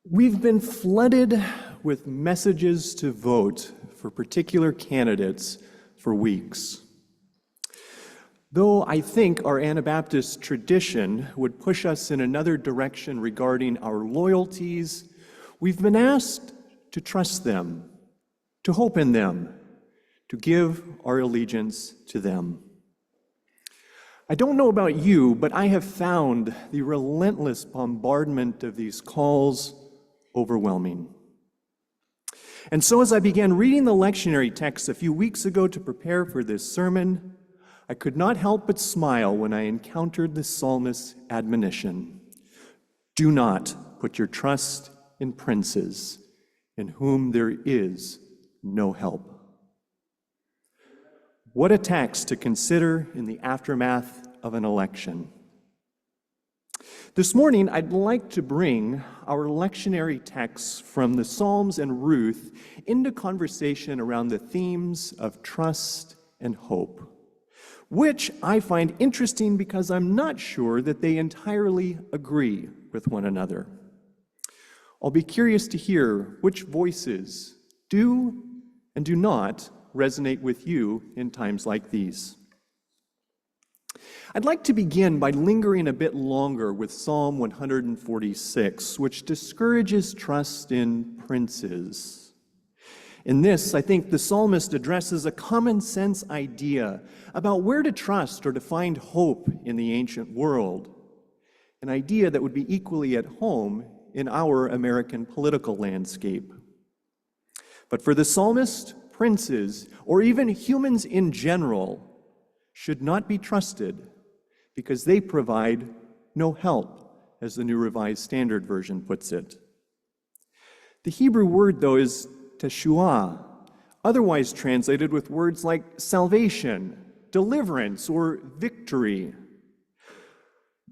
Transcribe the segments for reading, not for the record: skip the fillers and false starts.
We've been flooded with messages to vote for particular candidates for weeks. Though I think our Anabaptist tradition would push us in another direction regarding our loyalties, we've been asked to trust them, to hope in them, to give our allegiance to them. I don't know about you, but I have found the relentless bombardment of these calls overwhelming. And so as I began reading the lectionary text a few weeks ago to prepare for this sermon, I could not help but smile when I encountered the psalmist's admonition. Do not put your trust in princes, in whom there is no help. What a text to consider in the aftermath of an election. This morning, I'd like to bring our lectionary texts from the Psalms and Ruth into conversation around the themes of trust and hope, which I find interesting because I'm not sure that they entirely agree with one another. I'll be curious to hear which voices do and do not resonate with you in times like these. I'd like to begin by lingering a bit longer with Psalm 146, which discourages trust in princes. In this, I think the psalmist addresses a common sense idea about where to trust or to find hope in the ancient world, an idea that would be equally at home in our American political landscape. But for the psalmist, princes, or even humans in general, should not be trusted because they provide no help, as the New Revised Standard Version puts it. The Hebrew word, though, is teshuah, otherwise translated with words like salvation, deliverance, or victory.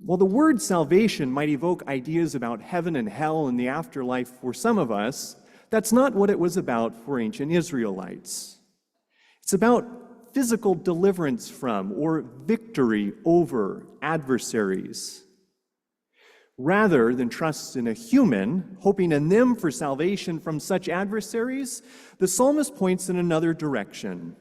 While the word salvation might evoke ideas about heaven and hell and the afterlife for some of us, that's not what it was about for ancient Israelites. It's about physical deliverance from or victory over adversaries. Rather than trust in a human, hoping in them for salvation from such adversaries, the psalmist points in another direction.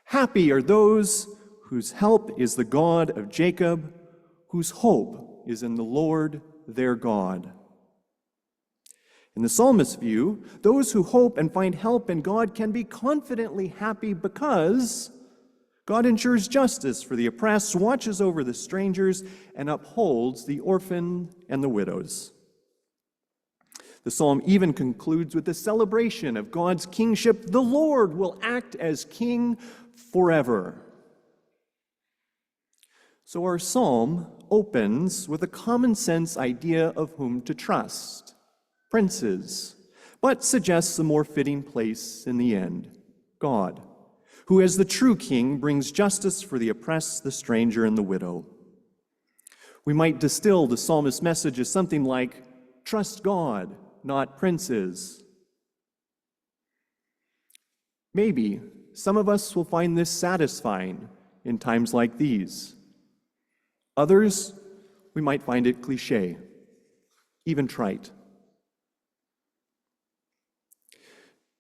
Happy are those whose help is the God of Jacob, whose hope is in the Lord their God. In the psalmist's view, those who hope and find help in God can be confidently happy because God ensures justice for the oppressed, watches over the strangers, and upholds the orphan and the widows. The psalm even concludes with the celebration of God's kingship. The Lord will act as king forever. So our psalm opens with a common sense idea of whom to trust. Princes, but suggests a more fitting place in the end, God, who as the true king brings justice for the oppressed, the stranger, and the widow. We might distill the psalmist's message as something like, trust God, not princes. Maybe some of us will find this satisfying in times like these. Others, we might find it cliche, even trite.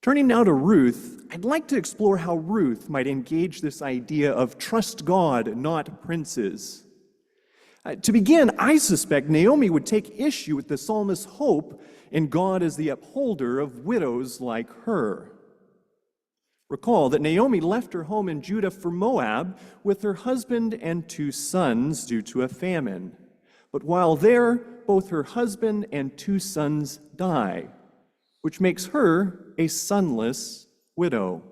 Turning now to Ruth, I'd like to explore how Ruth might engage this idea of trust God, not princes. To begin, I suspect Naomi would take issue with the psalmist's hope in God as the upholder of widows like her. Recall that Naomi left her home in Judah for Moab with her husband and 2 sons due to a famine. But while there, both her husband and 2 sons die, which makes her a sonless widow.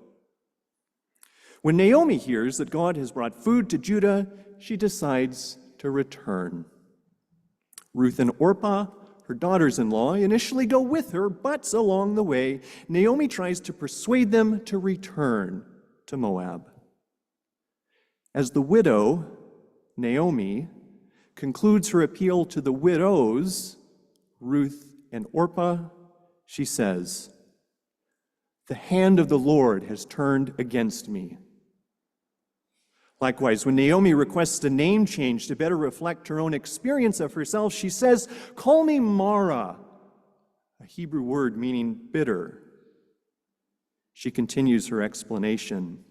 When Naomi hears that God has brought food to Judah, she decides to return. Ruth and Orpah, her daughters-in-law, initially go with her, but along the way, Naomi tries to persuade them to return to Moab. As the widow, Naomi, concludes her appeal to the widows, Ruth and Orpah, she says, "The hand of the Lord has turned against me." Likewise, when Naomi requests a name change to better reflect her own experience of herself, she says, "Call me Mara," a Hebrew word meaning bitter. She continues her explanation.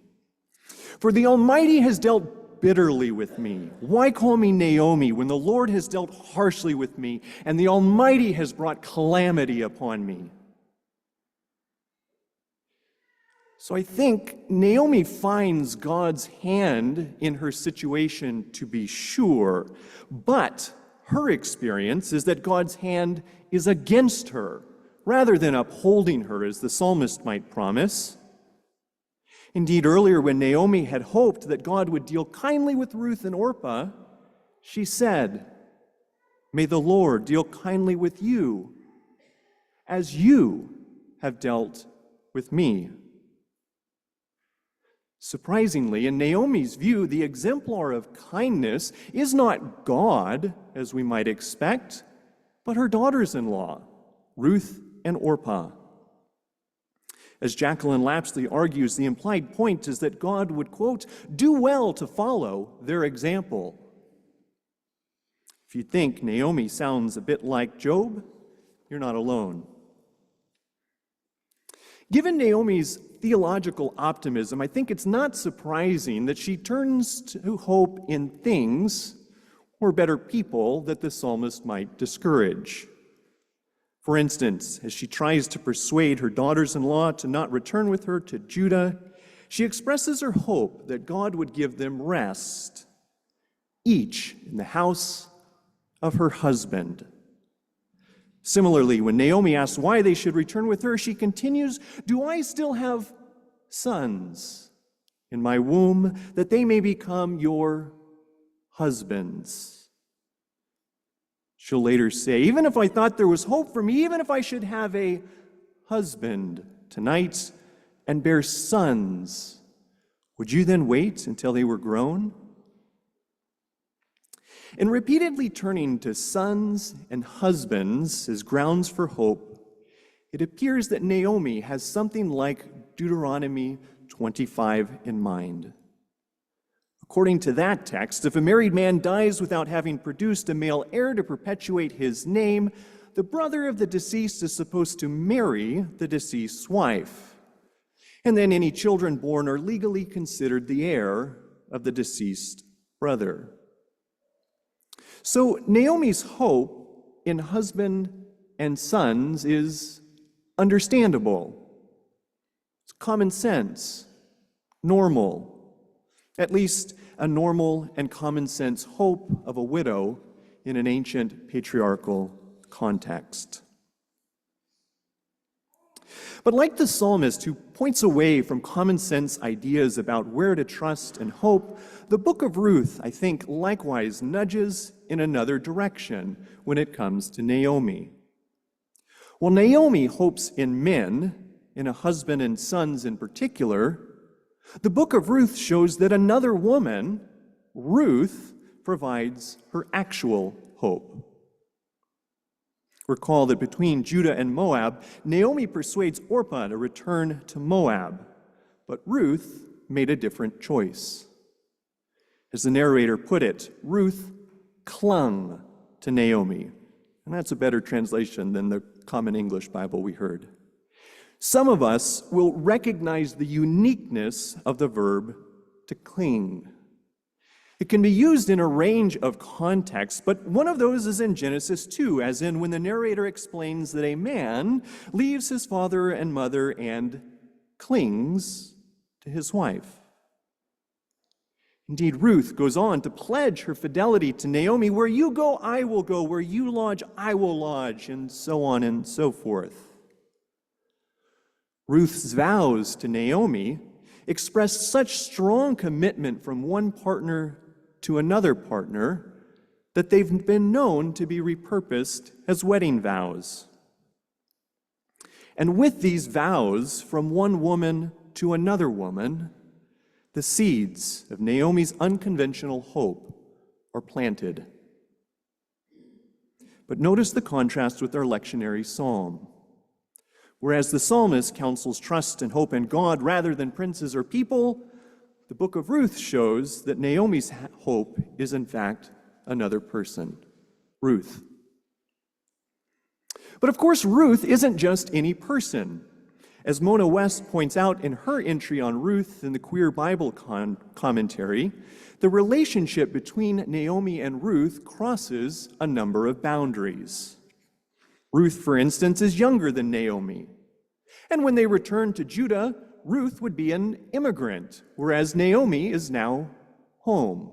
"For the Almighty has dealt bitterly with me. Why call me Naomi when the Lord has dealt harshly with me and the Almighty has brought calamity upon me?" So I think Naomi finds God's hand in her situation, to be sure, but her experience is that God's hand is against her, rather than upholding her, as the psalmist might promise. Indeed, earlier when Naomi had hoped that God would deal kindly with Ruth and Orpah, she said, "May the Lord deal kindly with you, as you have dealt with me." Surprisingly, in Naomi's view, the exemplar of kindness is not God, as we might expect, but her daughters-in-law, Ruth and Orpah. As Jacqueline Lapsley argues, the implied point is that God would, quote, "do well to follow their example." If you think Naomi sounds a bit like Job, you're not alone. Given Naomi's theological optimism, I think it's not surprising that she turns to hope in things, or better, people, that the psalmist might discourage. For instance, as she tries to persuade her daughters-in-law to not return with her to Judah, she expresses her hope that God would give them rest, each in the house of her husband. Similarly, when Naomi asks why they should return with her, she continues, "Do I still have sons in my womb, that they may become your husbands?" She'll later say, "Even if I thought there was hope for me, even if I should have a husband tonight and bear sons, would you then wait until they were grown?" In repeatedly turning to sons and husbands as grounds for hope, it appears that Naomi has something like Deuteronomy 25 in mind. According to that text, if a married man dies without having produced a male heir to perpetuate his name, the brother of the deceased is supposed to marry the deceased's wife. And then any children born are legally considered the heir of the deceased brother. So Naomi's hope in husband and sons is understandable. It's common sense, normal, at least a normal and common sense hope of a widow in an ancient patriarchal context. But like the psalmist who points away from common sense ideas about where to trust and hope, the book of Ruth, I think, likewise nudges in another direction when it comes to Naomi. While Naomi hopes in men, in a husband and sons in particular, the book of Ruth shows that another woman, Ruth, provides her actual hope. Recall that between Judah and Moab, Naomi persuades Orpah to return to Moab, but Ruth made a different choice. As the narrator put it, Ruth clung to Naomi. And that's a better translation than the Common English Bible we heard. Some of us will recognize the uniqueness of the verb to cling. It can be used in a range of contexts, but one of those is in Genesis 2, as in when the narrator explains that a man leaves his father and mother and clings to his wife. Indeed, Ruth goes on to pledge her fidelity to Naomi, "Where you go, I will go. Where you lodge, I will lodge," and so on and so forth. Ruth's vows to Naomi express such strong commitment from one partner to another partner that they've been known to be repurposed as wedding vows. And with these vows from one woman to another woman, the seeds of Naomi's unconventional hope are planted. But notice the contrast with our lectionary psalm. Whereas the psalmist counsels trust and hope in God rather than princes or people, the book of Ruth shows that Naomi's hope is in fact another person, Ruth. But of course, Ruth isn't just any person. As Mona West points out in her entry on Ruth in the Queer Bible commentary, the relationship between Naomi and Ruth crosses a number of boundaries. Ruth, for instance, is younger than Naomi. And when they return to Judah, Ruth would be an immigrant, whereas Naomi is now home.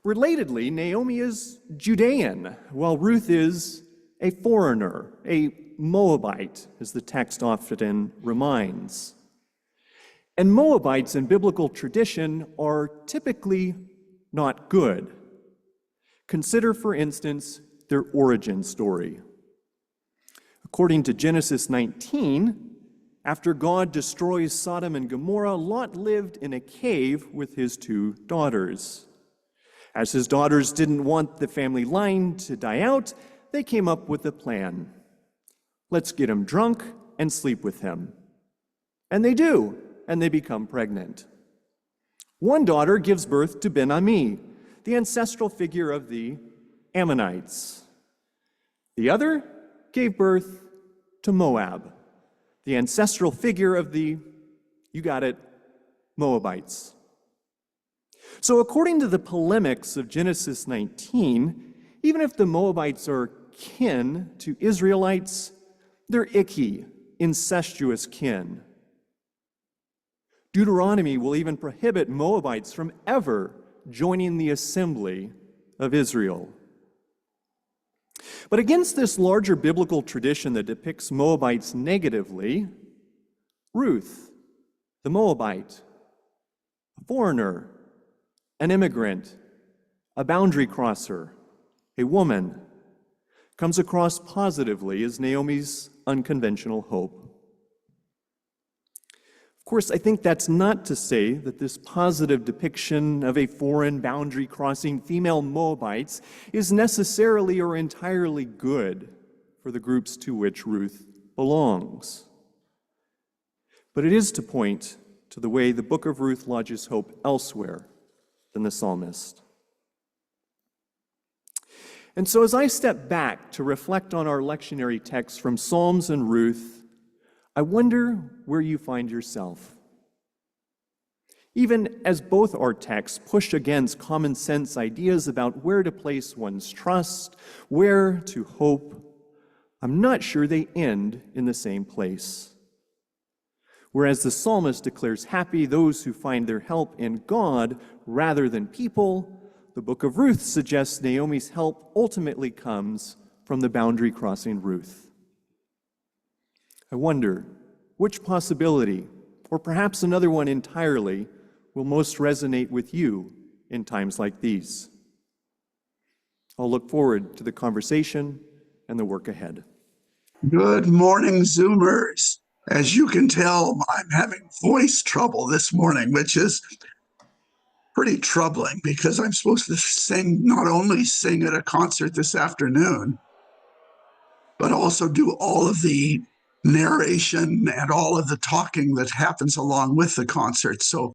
Relatedly, Naomi is Judean, while Ruth is a foreigner, a Moabite, as the text often reminds. And Moabites in biblical tradition are typically not good. Consider, for instance, their origin story. According to Genesis 19, after God destroys Sodom and Gomorrah, Lot lived in a cave with his 2 daughters. As his daughters didn't want the family line to die out, they came up with a plan. Let's get him drunk and sleep with him. And they do, and they become pregnant. One daughter gives birth to Ben-Ami, the ancestral figure of the Ammonites. The other gave birth to Moab, the ancestral figure of the, you got it, Moabites. So according to the polemics of Genesis 19, even if the Moabites are kin to Israelites, they're icky, incestuous kin. Deuteronomy will even prohibit Moabites from ever joining the assembly of Israel. But against this larger biblical tradition that depicts Moabites negatively, Ruth, the Moabite, a foreigner, an immigrant, a boundary crosser, a woman, comes across positively as Naomi's unconventional hope. Of course, I think that's not to say that this positive depiction of a foreign boundary-crossing female Moabites is necessarily or entirely good for the groups to which Ruth belongs. But it is to point to the way the book of Ruth lodges hope elsewhere than the psalmist. And so as I step back to reflect on our lectionary text from Psalms and Ruth, I wonder where you find yourself. Even as both our texts push against common sense ideas about where to place one's trust, where to hope, I'm not sure they end in the same place. Whereas the psalmist declares happy those who find their help in God rather than people, the book of Ruth suggests Naomi's help ultimately comes from the boundary-crossing Ruth. I wonder which possibility, or perhaps another one entirely, will most resonate with you in times like these. I'll look forward to the conversation and the work ahead. Good morning, Zoomers. As you can tell, I'm having voice trouble this morning, which is pretty troubling because I'm supposed to not only sing at a concert this afternoon, but also do all of the narration and all of the talking that happens along with the concert. So